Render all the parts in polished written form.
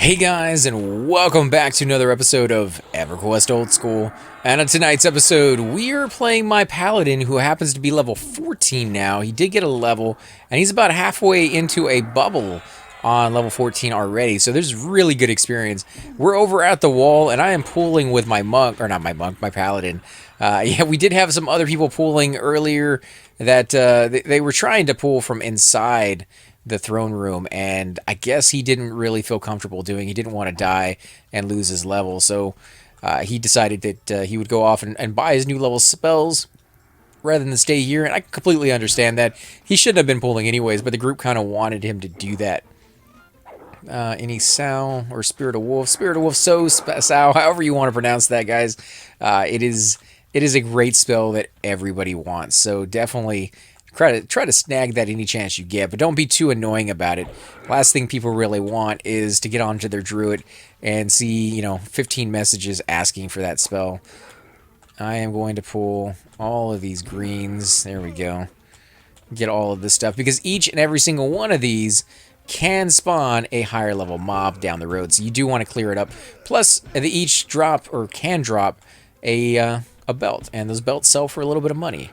Hey guys, and welcome back to another episode of Everquest Old School. And on tonight's episode, we are playing my Paladin, who happens to be level 14 now. He did get a level, and he's about halfway into a bubble on level 14 already, so there's really good experience. We're over at the wall, and I am pooling with my monk, or not my monk, my Paladin. Yeah, we did have some other people pooling earlier that they were trying to pool from inside the throne room, and I guess he didn't really feel comfortable doing. He didn't want to die and lose his level, so he decided that he would go off and buy his new level spells rather than stay here. And I completely understand that. He shouldn't have been pulling anyways, but the group kind of wanted him to do that. Any Sow or Spirit of Wolf, Sow, however you want to pronounce that, guys. It is a great spell that everybody wants, so definitely try to snag that any chance you get, but don't be too annoying about it. Last thing people really want is to get onto their druid and see, 15 messages asking for that spell. I am going to pull all of these greens. There we go. Get all of this stuff, because each and every single one of these can spawn a higher level mob down the road, so you do want to clear it up. Plus, they each drop, or can drop, a belt, and those belts sell for a little bit of money.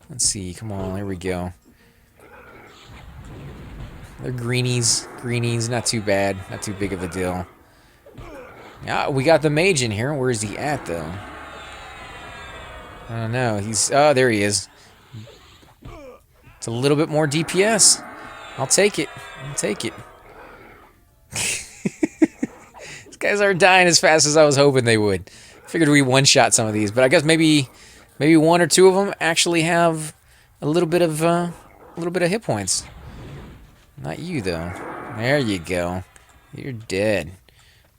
Let's see, come on, there we go. They're greenies, not too bad, not too big of a deal. Yeah, we got the mage in here. Where is he at, though? I don't know, oh, there he is. It's a little bit more DPS. I'll take it, These guys aren't dying as fast as I was hoping they would. Figured we one-shot some of these, but I guess maybe one or two of them actually have a little bit of hit points. Not you, though. There you go. You're dead.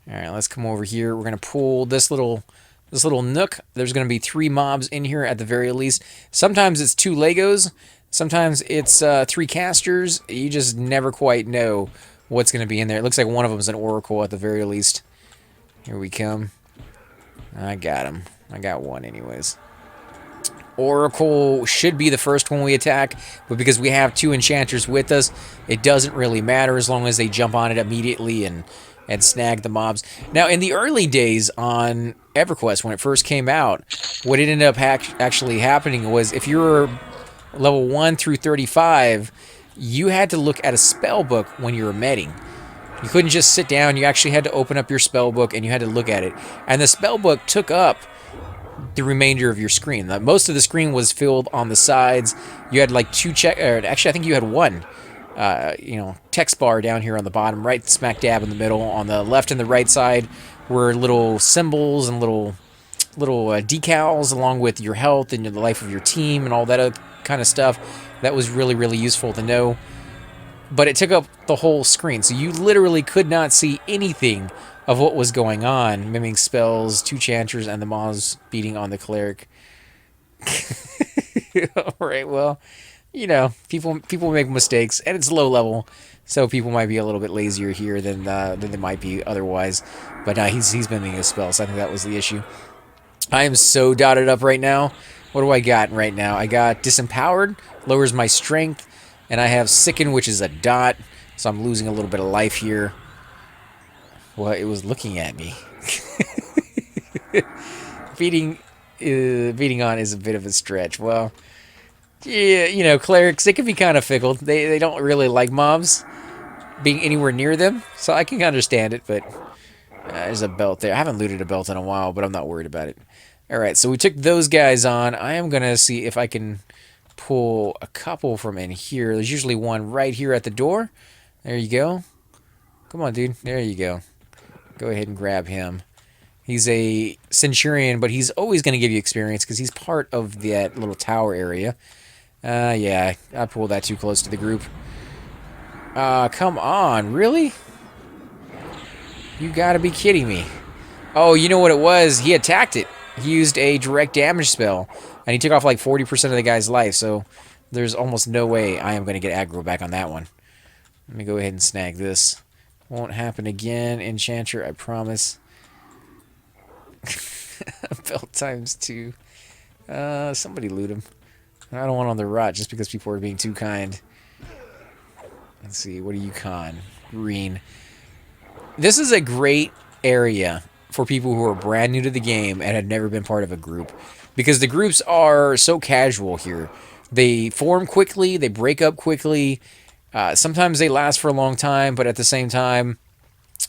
All right, let's come over here. We're gonna pull this little nook. There's gonna be 3 mobs in here at the very least. Sometimes it's 2 Legos. Sometimes it's 3 casters. You just never quite know what's gonna be in there. It looks like one of them is an oracle at the very least. Here we come. I got him. I got one, anyways. Oracle should be the first one we attack, but because we have 2 enchanters with us, it doesn't really matter as long as they jump on it immediately and snag the mobs. Now, in the early days on EverQuest, when it first came out, what ended up actually happening was if you were level 1 through 35, you had to look at a spell book when you were medding. You couldn't just sit down. You actually had to open up your spell book and you had to look at it. And the spell book took up the remainder of your screen. Most of the screen was filled on the sides. You had like 2 actually I think you had 1 text bar down here on the bottom, right smack dab in the middle. On the left and the right side were little symbols and little decals along with your health and the life of your team and all that other kind of stuff. That was really, really useful to know. But it took up the whole screen, so you literally could not see anything of what was going on. Mimicking spells, 2 chanters, and the mobs beating on the cleric. Alright, well, people make mistakes, and it's low level, so people might be a little bit lazier here than they might be otherwise. But he's mimicking a spell, so I think that was the issue. I am so dotted up right now. What do I got right now? I got Disempowered, lowers my strength, and I have Sicken, which is a dot, so I'm losing a little bit of life here. Well, it was looking at me. Beating on is a bit of a stretch. Well, yeah, clerics, they can be kind of fickle. They don't really like mobs being anywhere near them, so I can understand it, but there's a belt there. I haven't looted a belt in a while, but I'm not worried about it. Alright, so we took those guys on. I am going to see if I can pull a couple from in here. There's usually one right here at the door. There you go. Come on, dude. There you go. Go ahead and grab him. He's a Centurion, but he's always going to give you experience because he's part of that little tower area. Yeah, I pulled that too close to the group. Come on, really? You gotta be kidding me. Oh, you know what it was? He attacked it. He used a direct damage spell, and he took off like 40% of the guy's life, so there's almost no way I am going to get aggro back on that one. Let me go ahead and snag this. Won't happen again, Enchanter, I promise. Belt times 2. Somebody loot him. I don't want on the rot just because people are being too kind. Let's see, what do you con? Green. This is a great area for people who are brand new to the game and have never been part of a group, because the groups are so casual here. They form quickly, they break up quickly. Sometimes they last for a long time, but at the same time,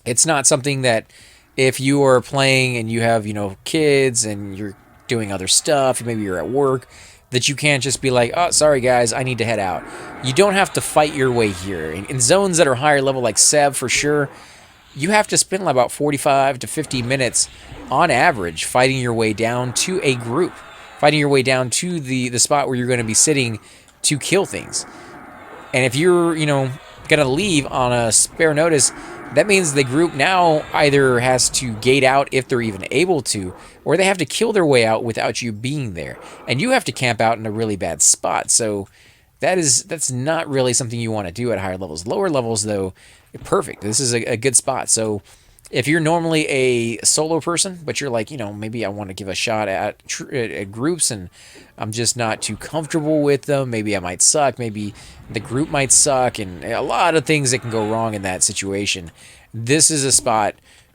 it's not something that if you are playing and you have, kids and you're doing other stuff, maybe you're at work, that you can't just be like, oh, sorry guys, I need to head out. You don't have to fight your way here. In zones that are higher level, like Sev for sure, you have to spend about 45 to 50 minutes on average fighting your way down to a group, fighting your way down to the spot where you're going to be sitting to kill things. And if you're, going to leave on a spare notice, that means the group now either has to gate out if they're even able to, or they have to kill their way out without you being there. And you have to camp out in a really bad spot. So that's not really something you want to do at higher levels. Lower levels, though, perfect. This is a good spot. So if you're normally a solo person, but you're like, maybe I want to give a shot at groups and I'm just not too comfortable with them. Maybe I might suck. Maybe the group might suck. And a lot of things that can go wrong in that situation. This is a spot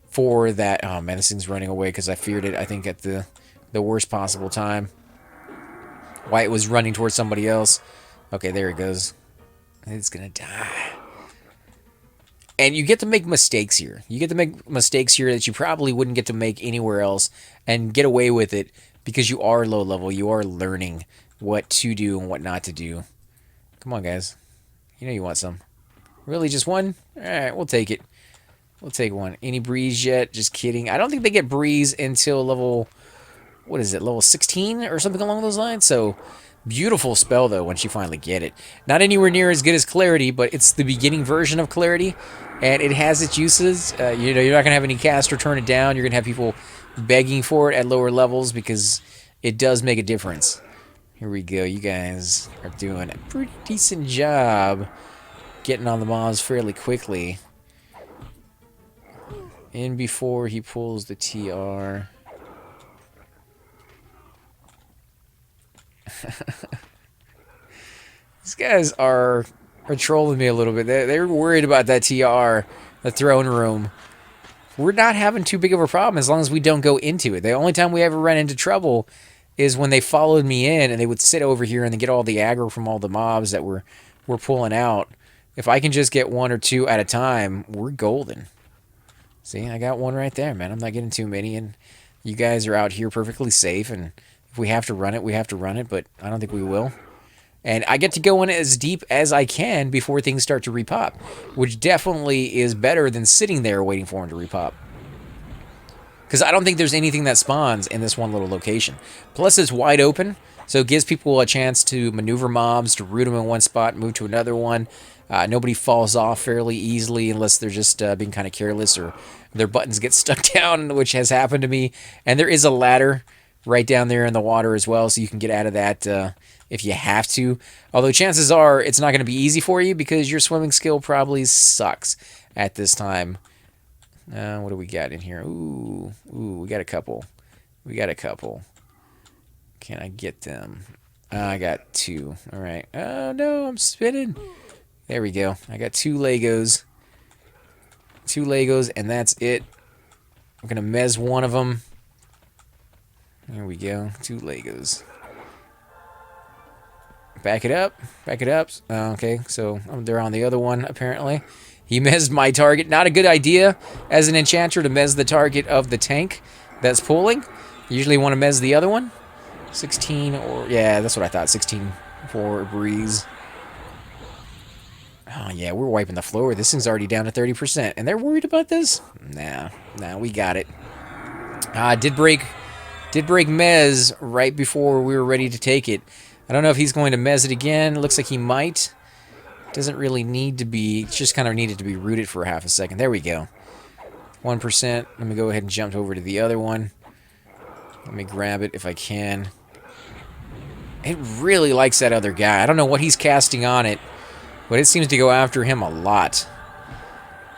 for that. Oh, man, this thing's running away because I feared it, I think, at the worst possible time. Why it was running towards somebody else. Okay, there it goes. It's going to die. And you get to make mistakes here. You get to make mistakes here that you probably wouldn't get to make anywhere else and get away with it because you are low level. You are learning what to do and what not to do. Come on, guys. You want some. Really, just one? All right, we'll take it. We'll take one. Any breeze yet? Just kidding. I don't think they get breeze until level, what is it, level 16 or something along those lines? So, beautiful spell, though, once you finally get it. Not anywhere near as good as Clarity, but it's the beginning version of Clarity. And it has its uses. You're not going to have any caster turn it down. You're going to have people begging for it at lower levels because it does make a difference. Here we go. You guys are doing a pretty decent job getting on the mobs fairly quickly. In before he pulls the TR. These guys are trolling me a little bit. They're worried about that TR, the throne room. We're not having too big of a problem as long as we don't go into it. The only time we ever ran into trouble is when they followed me in and they would sit over here and then get all the aggro from all the mobs that we're pulling out. If I can just get one or two at a time, we're golden. See, I got one right there, man. I'm not getting too many, and you guys are out here perfectly safe, and if we have to run it, we have to run it, but I don't think we will. And I get to go in as deep as I can before things start to repop, which definitely is better than sitting there waiting for them to repop. Because I don't think there's anything that spawns in this one little location. Plus, it's wide open, so it gives people a chance to maneuver mobs, to root them in one spot, move to another one. Nobody falls off fairly easily unless they're just being kind of careless or their buttons get stuck down, which has happened to me. And there is a ladder right down there in the water as well, so you can get out of that if you have to. Although chances are it's not going to be easy for you because your swimming skill probably sucks at this time. What do we got in here? Ooh, we got a couple. Can I get them? I got two. All right. Oh, no, I'm spinning. There we go. I got two Legos. And that's it. I'm going to mez one of them. There we go. Two Legos. Back it up. Okay, so they're on the other one, apparently. He mezzed my target. Not a good idea as an enchanter to mez the target of the tank that's pulling. You usually want to mez the other one. 16 or... Yeah, that's what I thought. 16 for breeze. Oh, yeah, we're wiping the floor. This thing's already down to 30%. And they're worried about this? Nah, we got it. Did break mez right before we were ready to take it. I don't know if he's going to mez it again. Looks like he might. Doesn't really need to be. It's just kind of needed to be rooted for half a second. There we go. 1%. Let me go ahead and jump over to the other one. Let me grab it if I can. It really likes that other guy. I don't know what he's casting on it, but it seems to go after him a lot.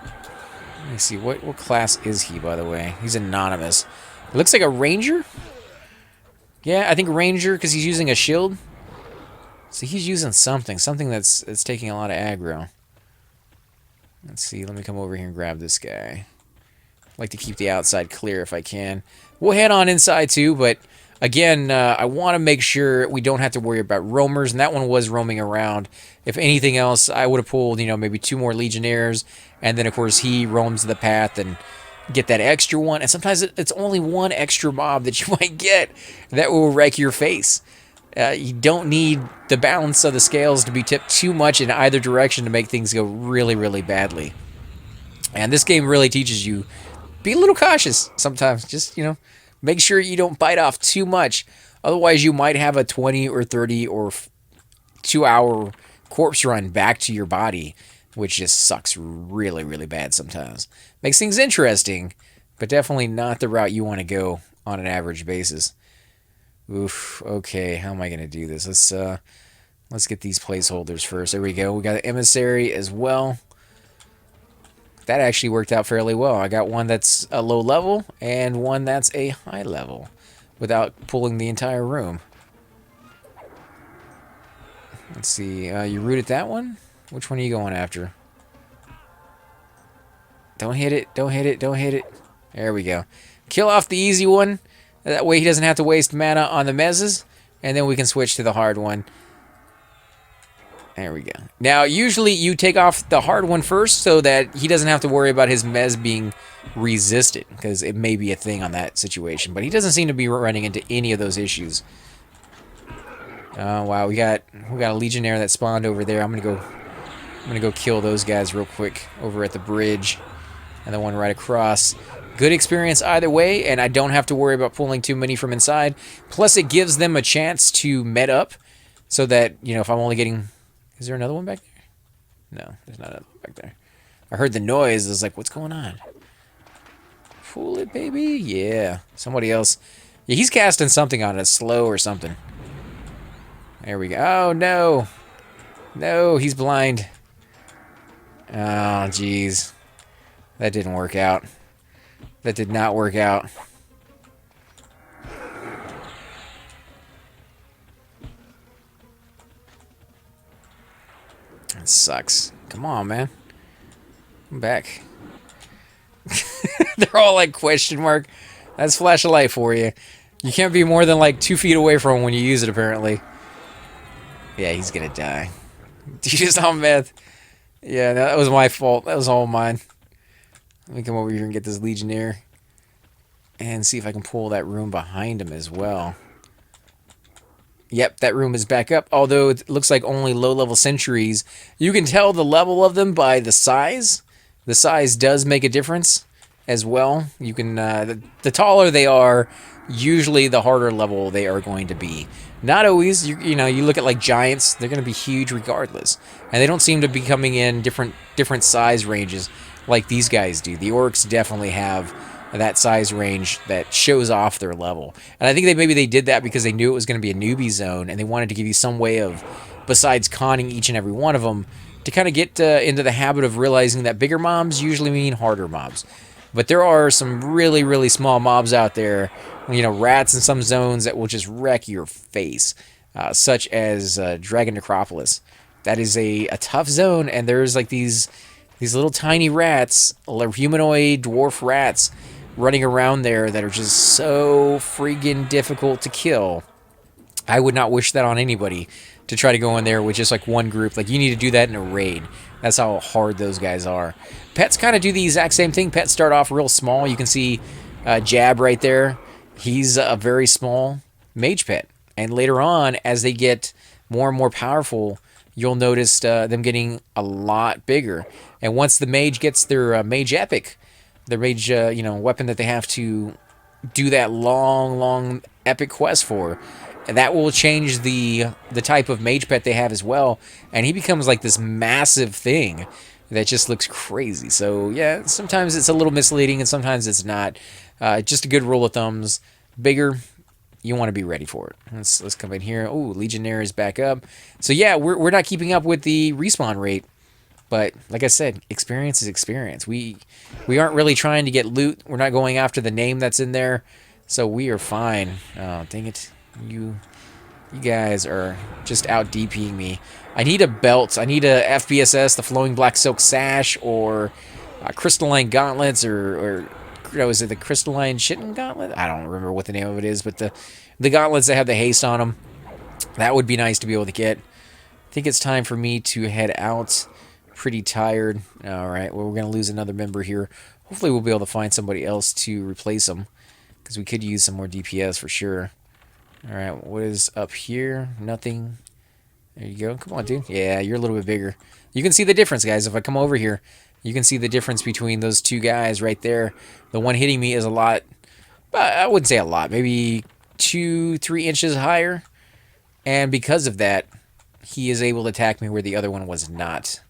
Let me see. What class is he, by the way? He's anonymous. It looks like a ranger. Yeah, I think ranger because he's using a shield. So he's using something that's taking a lot of aggro. Let's see. Let me come over here and grab this guy. like to keep the outside clear if I can. We'll head on inside too, but again, I want to make sure we don't have to worry about roamers, and that one was roaming around. If anything else, I would have pulled, you know, maybe 2 more Legionnaires, and then of course he roams the path and get that extra one. And sometimes it's only 1 extra mob that you might get that will wreck your face. You don't need the balance of the scales to be tipped too much in either direction to make things go really, really badly. And this game really teaches you, be a little cautious sometimes. Just, you know, make sure you don't bite off too much. Otherwise, you might have a 20 or 30 or 2-hour corpse run back to your body, which just sucks really, really bad sometimes. Makes things interesting, but definitely not the route you want to go on an average basis. Oof, okay, how am I going to do this? Let's get these placeholders first. There we go. We got an emissary as well. That actually worked out fairly well. I got one that's a low level and one that's a high level without pulling the entire room. Let's see. You rooted that one? Which one are you going after? Don't hit it. Don't hit it. Don't hit it. There we go. Kill off the easy one. That way he doesn't have to waste mana on the mezzes. And then we can switch to the hard one. There we go. Now, usually you take off the hard one first so that he doesn't have to worry about his mez being resisted, because it may be a thing on that situation. But he doesn't seem to be running into any of those issues. Oh wow, we got a Legionnaire that spawned over there. I'm gonna go kill those guys real quick over at the bridge, and the one right across. Good experience either way, and I don't have to worry about pulling too many from inside. Plus, it gives them a chance to med up, so that, you know, if I'm only getting... Is there another one back there? No, there's not another one back there. I heard the noise. I was like, what's going on? Fool it, baby. Yeah. Somebody else. Yeah, he's casting something on it. Slow or something. There we go. Oh, no. No, he's blind. Oh, jeez. That didn't work out. That did not work out. That sucks. Come on, man. Come back. They're all like question mark. That's flash of light for you. You can't be more than like 2 feet away from him when you use it, apparently. Yeah, he's gonna die. Did you just on meth? Yeah, that was my fault. That was all mine. Let me come over here and get this Legionnaire. And see if I can pull that room behind him as well. Yep, that room is back up. Although it looks like only low-level sentries. You can tell the level of them by the size. The size does make a difference as well. You can the taller they are, usually the harder level they are going to be. Not always. You know, you look at like giants, they're going to be huge regardless. And they don't seem to be coming in different size ranges like these guys do. The orcs definitely have that size range that shows off their level. And I think maybe they did that because they knew it was going to be a newbie zone, and they wanted to give you some way of, besides conning each and every one of them, to kind of get into the habit of realizing that bigger mobs usually mean harder mobs. But there are some really, really small mobs out there, you know, rats in some zones that will just wreck your face, such as Dragon Necropolis. That is a tough zone, and there's like these little tiny rats, humanoid dwarf rats, running around there that are just so friggin' difficult to kill. I would not wish that on anybody, to try to go in there with just like one group. Like, you need to do that in a raid. That's how hard those guys are. Pets kind of do the exact same thing. Pets start off real small. You can see Jab right there. He's a very small mage pet. And later on, as they get more and more powerful, you'll notice them getting a lot bigger. And once the mage gets their mage epic, their mage weapon that they have to do that long epic quest for, and that will change the type of mage pet they have as well, and he becomes like this massive thing that just looks crazy. So yeah, sometimes it's a little misleading and sometimes it's not. Just a good rule of thumbs: bigger, you want to be ready for it. Let's come in here. Oh, Legionnaire is back up. So yeah, we're not keeping up with the respawn rate. But like I said, experience is experience. We aren't really trying to get loot. We're not going after the name that's in there. So we are fine. Oh, dang it. You guys are just out DPing me. I need a belt. I need a FBSS, the Flowing Black Silk Sash, or crystalline gauntlets, or was it the crystalline shitten gauntlet? I don't remember what the name of it is, but the gauntlets that have the haste on them, that would be nice to be able to get. I think it's time for me to head out. Pretty tired. All right, well, we're going to lose another member here. Hopefully we'll be able to find somebody else to replace them, because we could use some more DPS for sure. All right, what is up here? Nothing. There you go. Come on, dude. Yeah, you're a little bit bigger. You can see the difference, guys. If I come over here, you can see the difference between those two guys right there. The one hitting me is a lot, I wouldn't say a lot, maybe 2-3 inches higher. And because of that, he is able to attack me where the other one was not.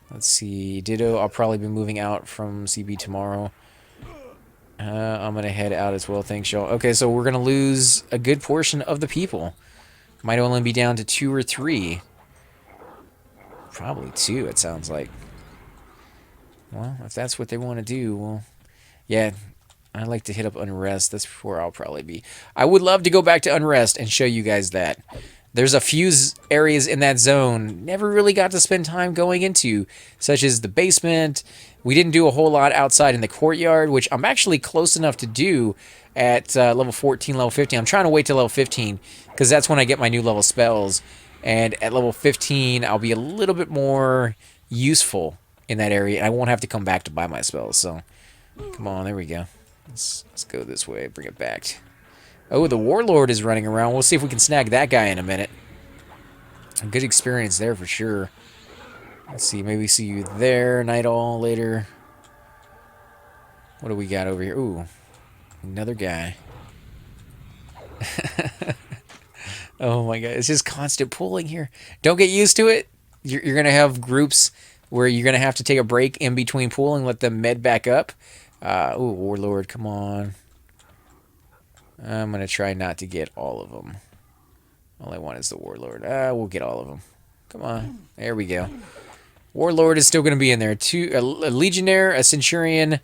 Let's see. Ditto, I'll probably be moving out from CB tomorrow. I'm going to head out as well. Thanks, y'all. Okay, so we're going to lose a good portion of the people. Might only be down to 2 or 3. Probably 2, it sounds like. Well, if that's what they want to do, well, yeah, I like to hit up Unrest. That's where I'll probably be. I would love to go back to Unrest and show you guys that. There's a few areas in that zone never really got to spend time going into, such as the basement. We didn't do a whole lot outside in the courtyard, which I'm actually close enough to do at level 14, level 15. I'm trying to wait till level 15, because that's when I get my new level spells. And at level 15, I'll be a little bit more useful in that area, and I won't have to come back to buy my spells. So, come on, there we go. Let's go this way, bring it back. Oh, the Warlord is running around. We'll see if we can snag that guy in a minute. A good experience there for sure. Let's see, maybe see you there, Night Owl, later. What do we got over here? Ooh, another guy. Oh my god, it's just constant pulling here. Don't get used to it. You're going to have groups where you're going to have to take a break in between pulling, let them med back up. Ooh, Warlord, come on. I'm going to try not to get all of them. All I want is the Warlord. We'll get all of them. Come on. There we go. Warlord is still going to be in there. A Legionnaire, a Centurion,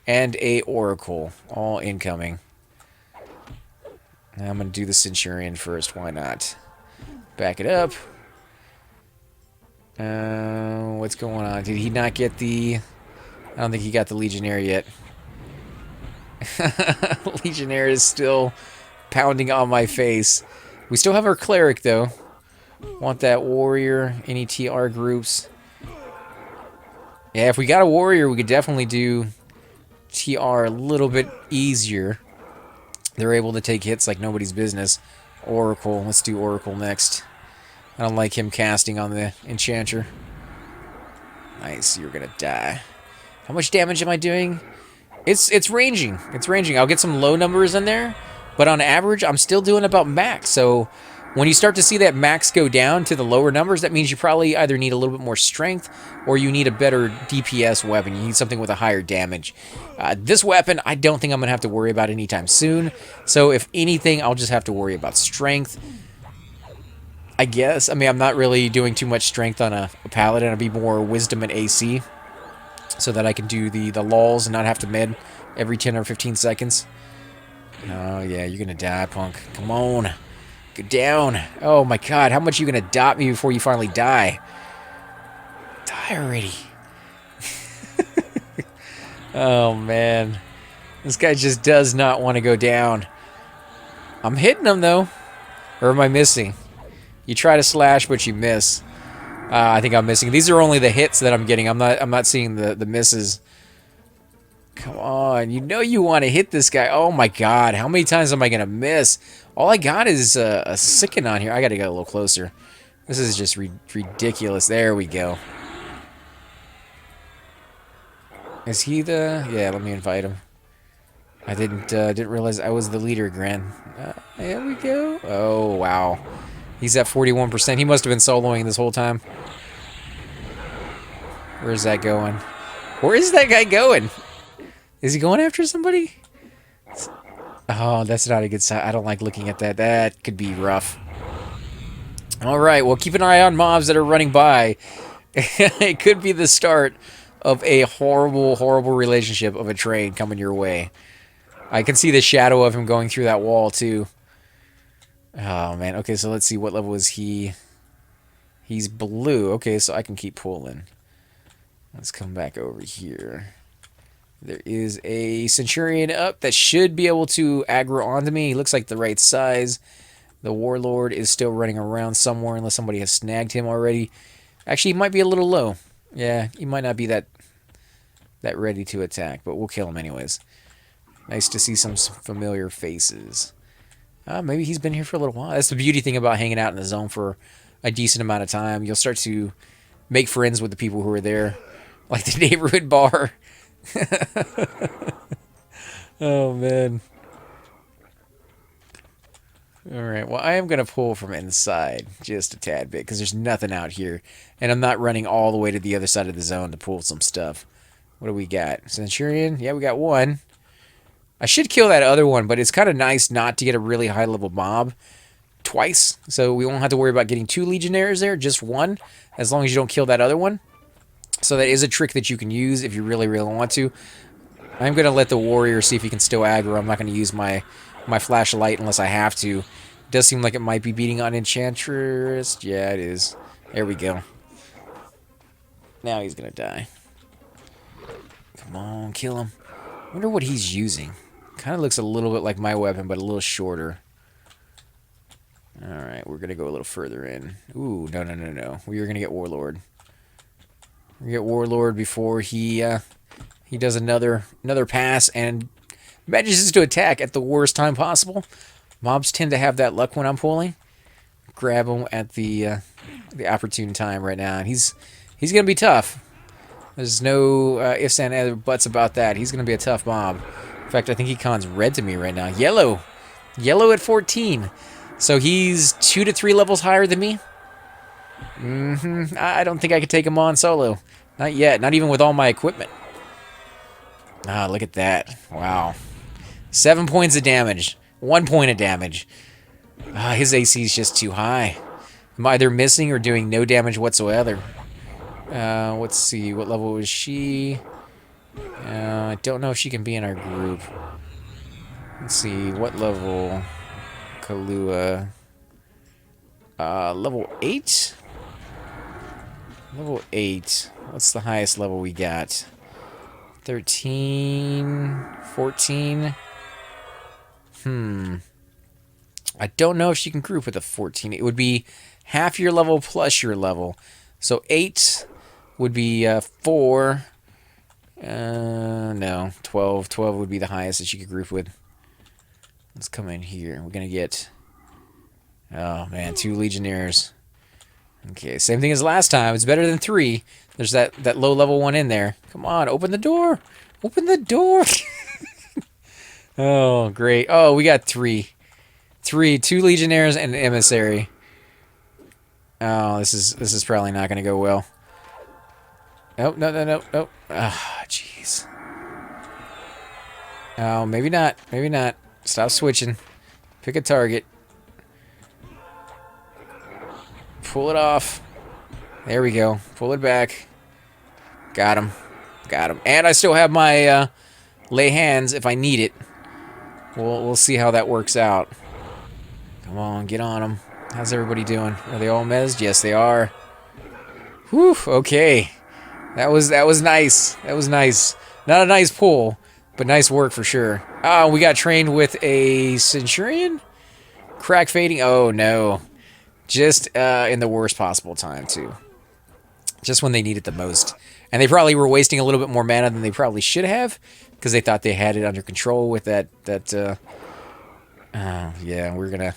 and a Oracle. All incoming. I'm going to do the Centurion first. Why not? Back it up. What's going on? Did he not get the... I don't think he got the Legionnaire yet. Legionnaire is still pounding on my face. We still have our Cleric, though. Want that Warrior. Any TR groups? Yeah, if we got a Warrior, we could definitely do TR a little bit easier. They're able to take hits like nobody's business. Oracle. Let's do Oracle next. I don't like him casting on the Enchanter. Nice, you're gonna die. How much damage am I doing? It's ranging. It's ranging. I'll get some low numbers in there, but on average, I'm still doing about max. So when you start to see that max go down to the lower numbers, that means you probably either need a little bit more strength or you need a better DPS weapon. You need something with a higher damage. This weapon, I don't think I'm going to have to worry about anytime soon. So if anything, I'll just have to worry about strength. I guess. I mean, I'm not really doing too much strength on a Paladin. I'll be more wisdom and AC, so that I can do the lulls and not have to med every 10 or 15 seconds. Oh, yeah, you're going to die, punk. Come on. Go down. Oh, my God. How much are you going to dot me before you finally die? Die already. Oh, man. This guy just does not want to go down. I'm hitting him, though. Or am I missing? You try to slash, but you miss. I think I'm missing. These are only the hits that I'm getting. I'm not seeing the misses. Come on. You know you want to hit this guy. Oh my god. How many times am I going to miss? All I got is a Sicken on here. I got to get a little closer. This is just ridiculous. There we go. Is he the... Yeah, let me invite him. I didn't realize I was the leader, Gran. There we go. Oh, wow. He's at 41%. He must have been soloing this whole time. Where's that going? Where is that guy going? Is he going after somebody? Oh, that's not a good sign. I don't like looking at that. That could be rough. Alright, well, keep an eye on mobs that are running by. It could be the start of a horrible, horrible relationship of a train coming your way. I can see the shadow of him going through that wall, too. Oh, man. Okay, so let's see. What level is he? He's blue. Okay, so I can keep pulling. Let's come back over here. There is a Centurion up that should be able to aggro onto me. He looks like the right size. The Warlord is still running around somewhere unless somebody has snagged him already. Actually, he might be a little low. Yeah, he might not be that ready to attack, but we'll kill him anyways. Nice to see some familiar faces. Maybe he's been here for a little while. That's the beauty thing about hanging out in the zone for a decent amount of time. You'll start to make friends with the people who are there, like the neighborhood bar. Oh, man. Alright, well, I am going to pull from inside just a tad bit, because there's nothing out here. And I'm not running all the way to the other side of the zone to pull some stuff. What do we got? Centurion? Yeah, we got one. I should kill that other one, but it's kind of nice not to get a really high-level mob twice. So we won't have to worry about getting 2 Legionnaires there, just 1, as long as you don't kill that other one. So that is a trick that you can use if you really, really want to. I'm going to let the warrior see if he can still aggro. I'm not going to use my flashlight unless I have to. It does seem like it might be beating on Enchantress. Yeah, it is. There we go. Now he's going to die. Come on, kill him. I wonder what he's using. Kind of looks a little bit like my weapon, but a little shorter. Alright, we're going to go a little further in. Ooh, no, no, no, no. We are going to get Warlord. We're going to get Warlord before he does another pass and manages to attack at the worst time possible. Mobs tend to have that luck when I'm pulling. Grab him at the opportune time right now. And he's going to be tough. There's no ifs and other buts about that. He's going to be a tough mob. In fact, I think he cons red to me right now. Yellow. Yellow at 14. So he's 2 to 3 levels higher than me. I don't think I could take him on solo. Not yet. Not even with all my equipment. Ah, look at that. Wow. 7 points of damage. 1 point of damage. His AC is just too high. I'm either missing or doing no damage whatsoever. Let's see. What level is she? I don't know if she can be in our group. Let's see. What level? Kahlua. Level 8? Level 8. What's the highest level we got? 13? 14? I don't know if she can group with a 14. It would be half your level plus your level. So 8 would be 4. No, 12. 12 would be the highest that she could group with. Let's come in here. We're going to get... Oh, man, 2 Legionnaires. Okay, same thing as last time. It's better than 3. There's that low-level one in there. Come on, open the door. Open the door. Oh, great. Oh, we got 3. 2 Legionnaires and an Emissary. Oh, this is probably not going to go well. Nope, no. Ah, jeez. Oh, maybe not. Maybe not. Stop switching. Pick a target. Pull it off. There we go. Pull it back. Got him. Got him. And I still have my lay hands if I need it. We'll see how that works out. Come on, get on them. How's everybody doing? Are they all mezzed? Yes, they are. Whew, okay. That was nice. That was nice. Not a nice pull, but nice work for sure. We got trained with a Centurion? Crack fading? Oh, no. Just in the worst possible time, too. Just when they need it the most. And they probably were wasting a little bit more mana than they probably should have, because they thought they had it under control with that yeah, we're gonna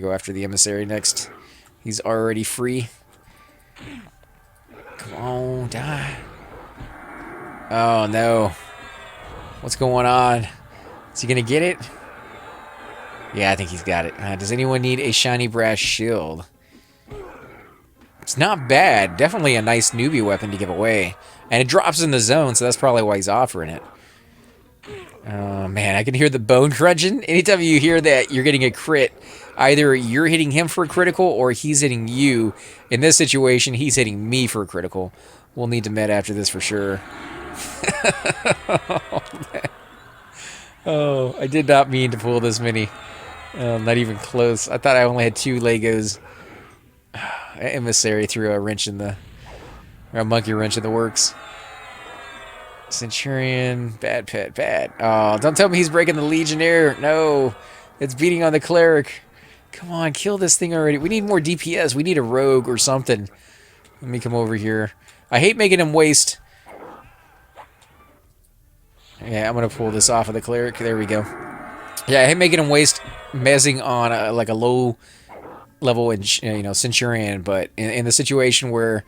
go after the Emissary next. He's already free. Come on, die. Oh, no. What's going on? Is he gonna get it? Yeah, I think he's got it. Does anyone need a shiny brass shield? It's not bad. Definitely a nice newbie weapon to give away. And it drops in the zone, so that's probably why he's offering it. Oh, man, I can hear the bone crunching. Anytime you hear that, you're getting a crit. Either you're hitting him for a critical, or he's hitting you. In this situation, he's hitting me for a critical. We'll need to med after this for sure. Oh, man. Oh, I did not mean to pull this many. Not even close. I thought I only had 2 Legos. Emissary threw a wrench in the... or a monkey wrench in the works. Centurion, bad pet, bad. Oh, don't tell me he's breaking the Legionnaire. No, it's beating on the Cleric. Come on, kill this thing already. We need more DPS. We need a rogue or something. Let me come over here. I hate making him waste. Yeah, I'm going to pull this off of the Cleric. There we go. Yeah, I hate making him waste mezzing on like a low level Centurion, but in the situation where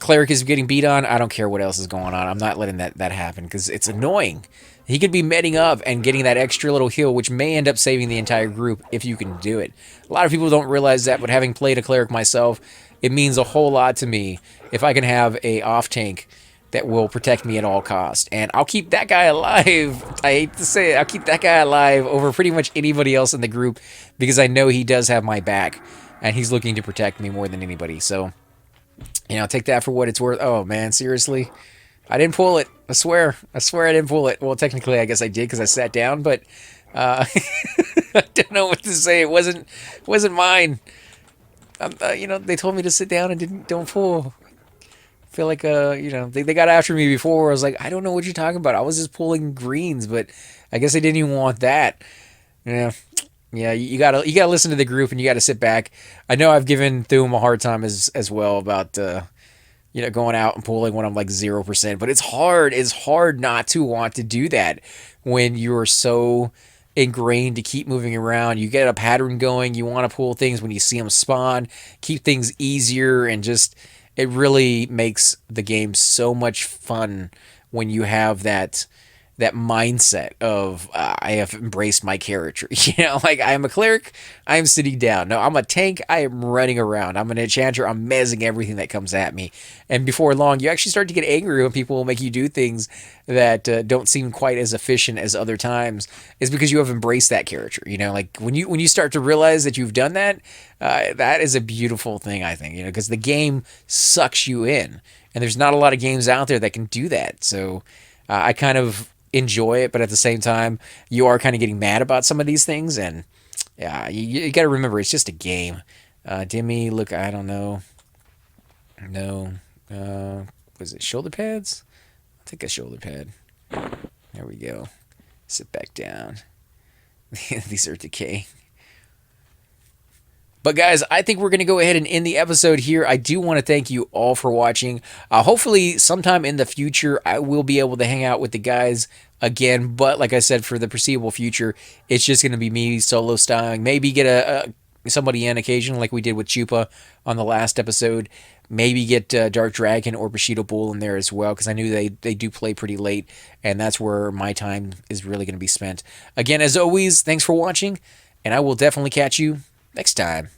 Cleric is getting beat on, I don't care what else is going on. I'm not letting that happen because it's annoying. He could be medding up and getting that extra little heal, which may end up saving the entire group if you can do it. A lot of people don't realize that, but having played a Cleric myself, it means a whole lot to me if I can have a off tank that will protect me at all costs. And I'll keep that guy alive. I hate to say it. I'll keep that guy alive over pretty much anybody else in the group because I know he does have my back and he's looking to protect me more than anybody. So, take that for what it's worth. Oh, man, seriously? I didn't pull it. I swear. I didn't pull it. Well, technically, I guess I did because I sat down, but I don't know what to say. It wasn't mine. They told me to sit down and don't pull. I feel like, they got after me before. I was like, I don't know what you're talking about. I was just pulling greens, but I guess they didn't even want that. Yeah. Yeah, you gotta listen to the group and you gotta sit back. I know I've given Thum a hard time as well about going out and pulling when I'm like 0%, but it's hard. It's hard not to want to do that when you're so ingrained to keep moving around. You get a pattern going. You want to pull things when you see them spawn, keep things easier, and just it really makes the game so much fun when you have that mindset of I have embraced my character. Like I am a cleric, I am sitting down. No, I'm a tank, I am running around. I'm an enchanter, I'm mezzing everything that comes at me. And before long, you actually start to get angry when people will make you do things that don't seem quite as efficient as other times. It's because you have embraced that character. Like when you start to realize that you've done that, that is a beautiful thing, I think. Because the game sucks you in, and there's not a lot of games out there that can do that. So I kind of enjoy it, but at the same time, you are kind of getting mad about some of these things, and yeah, you got to remember it's just a game. Demi, look, I don't know. No, was it shoulder pads? I'll take a shoulder pad. There we go. Sit back down. These are decaying. But guys, I think we're going to go ahead and end the episode here. I do want to thank you all for watching. Hopefully, sometime in the future, I will be able to hang out with the guys again. But like I said, for the foreseeable future, it's just going to be me solo styling. Maybe get somebody in occasionally like we did with Chupa on the last episode. Maybe get Dark Dragon or Bushido Bull in there as well, because I knew they do play pretty late, and that's where my time is really going to be spent. Again, as always, thanks for watching, and I will definitely catch you next time.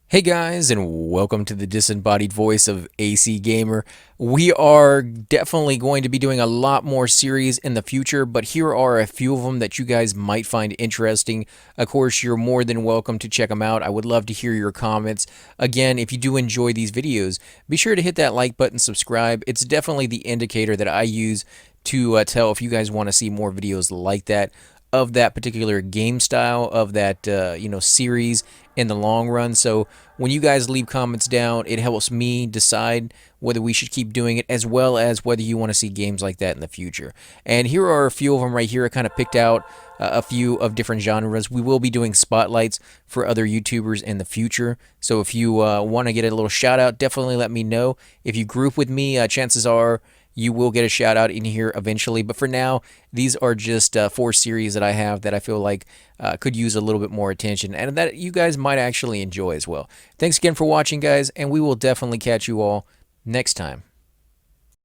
Hey guys, and welcome to the disembodied voice of AC Gamer. We are definitely going to be doing a lot more series in the future, but here are a few of them that you guys might find interesting. Of course, you're more than welcome to check them out. I would love to hear your comments. Again, if you do enjoy these videos, be sure to hit that like button, subscribe. It's definitely the indicator that I use to tell if you guys want to see more videos like that, of that particular game style, of that series in the long run. So when you guys leave comments down, it helps me decide whether we should keep doing it, as well as whether you want to see games like that in the future. And here are a few of them right here. I kind of picked out a few of different genres. We will be doing spotlights for other YouTubers in the future. So if you want to get a little shout out, definitely let me know. If you group with me, chances are you will get a shout out in here eventually. But for now, these are just 4 series that I have that I feel like could use a little bit more attention, and that you guys might actually enjoy as well. Thanks again for watching, guys, and we will definitely catch you all next time.